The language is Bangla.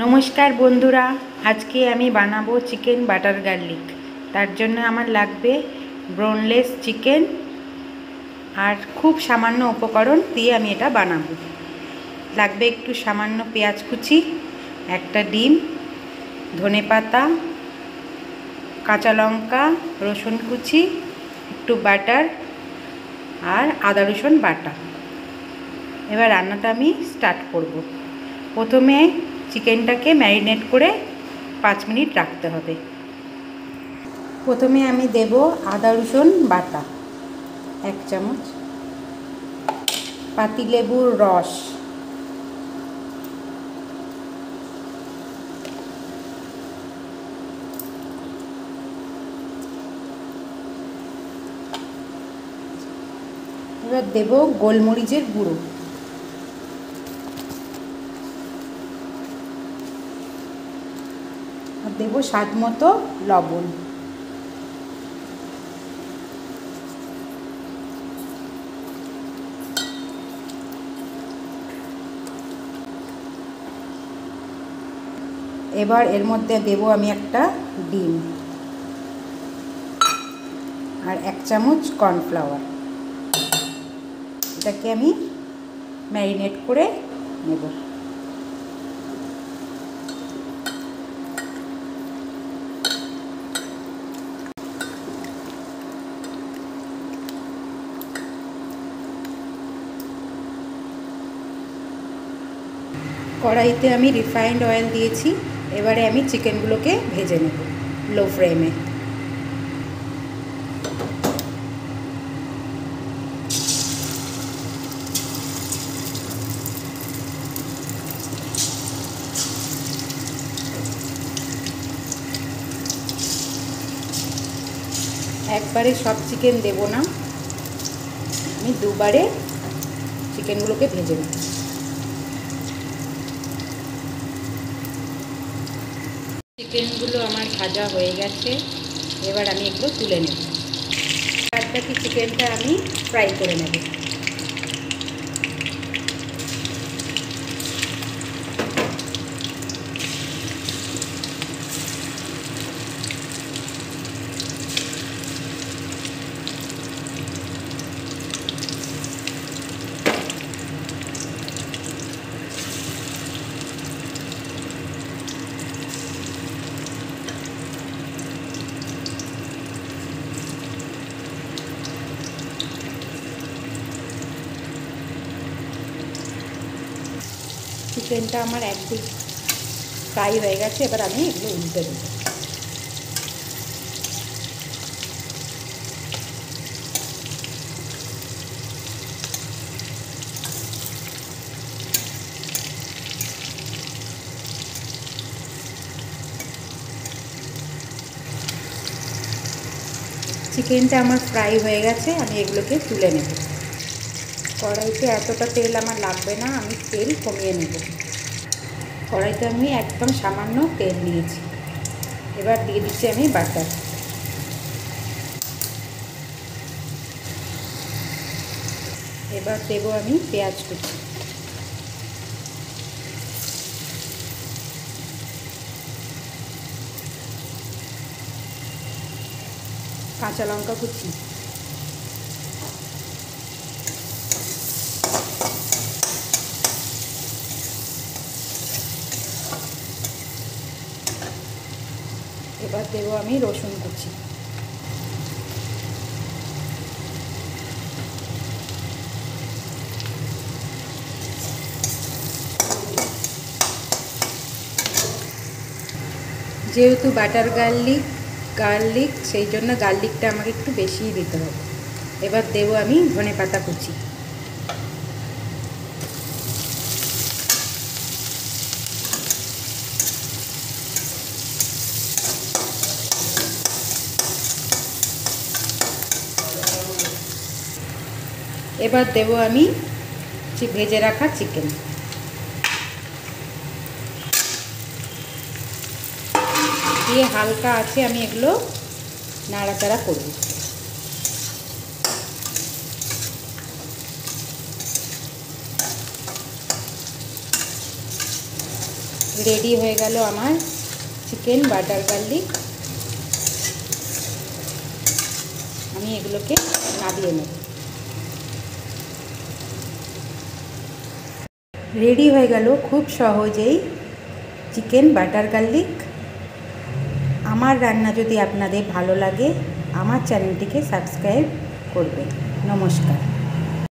নমস্কার বন্ধুরা, আজকে আমি বানাবো চিকেন বাটার গার্লিক। তার জন্য আমার লাগবে বোনলেস চিকেন আর খুব সামান্য উপকরণ দিয়ে আমি এটা বানাবো। লাগবে একটু সামান্য পেঁয়াজ কুচি, একটা ডিম, ধনেপাতা, কাঁচা লঙ্কা, রসুন কুচি, একটু বাটার আর আদা রসুন বাটা। এবার রান্নাটা আমি স্টার্ট করব। প্রথমে চিকেনটাকে ম্যারিনেট করে 5 মিনিট রাখতে হবে। প্রথমে আমি দেব আদা রসুন বাটা 1 চামচ, পাতিলেবুর রস, এবার দেব গোলমরিচের গুঁড়ো, আর দেব স্বাদ মতো লবণ। এবার এর মধ্যে দেব আমি একটা ডিম আর 1 চামচ কর্নফ্লাওয়ার। এটাকে আমি ম্যারিনেট করে নেব। কড়াইতে আমি রিফাইন্ড অয়েল দিয়েছি। এবারে আমি চিকেনগুলোকে ভেজে নেব লো ফ্লেমে। একবারে সব চিকেন দেব না, আমি দুবারে চিকেনগুলোকে ভেজে নেব। চিকেনগুলো আমার ভাজা হয়ে গেছে, এবার আমি এগুলো তুলে নেব। বাদ বাকি চিকেনটা আমি ফ্রাই করে নেব। চিকেনটা আমার একদিক ফ্রাই হয়ে গেছে, এবার আমি এগুলো উল্টে দেব। চিকেনটা আমার ফ্রাই হয়ে গেছে, আমি এগুলোকে তুলে নেব। কড়াইতে এতটা তেল আমার লাগবে না, আমি তেল কমিয়ে নেব। কড়াইতে আমি একদম সামান্য তেল নিয়েছি। এবার দিয়ে দিচ্ছি আমি বাটার। এবার দেবো আমি পেঁয়াজ কুচি, কাঁচা লঙ্কা কুচি, এবার দেবো আমি রসুন কুচি, যেহেতু বাটার গার্লিক সেই জন্য গার্লিকটা আমাকে একটু বেশিই দিতে হবে। এবার দেবো আমি ধনেপাতা কুচি, এবার দেবো আমি ভেজে রাখা চিকেন, দিয়ে হালকা আছে আমি এগুলো নাড়াচাড়া করব। রেডি হয়ে গেল আমার চিকেন বাটার গার্লিক। আমি এগুলোকে নামিয়ে নেব। রেডি হয়ে গেল খুব সহজেই চিকেন বাটার গার্লিক। আমার রান্না যদি আপনাদের ভালো লাগে আমার চ্যানেলটিকে সাবস্ক্রাইব করবেন। নমস্কার।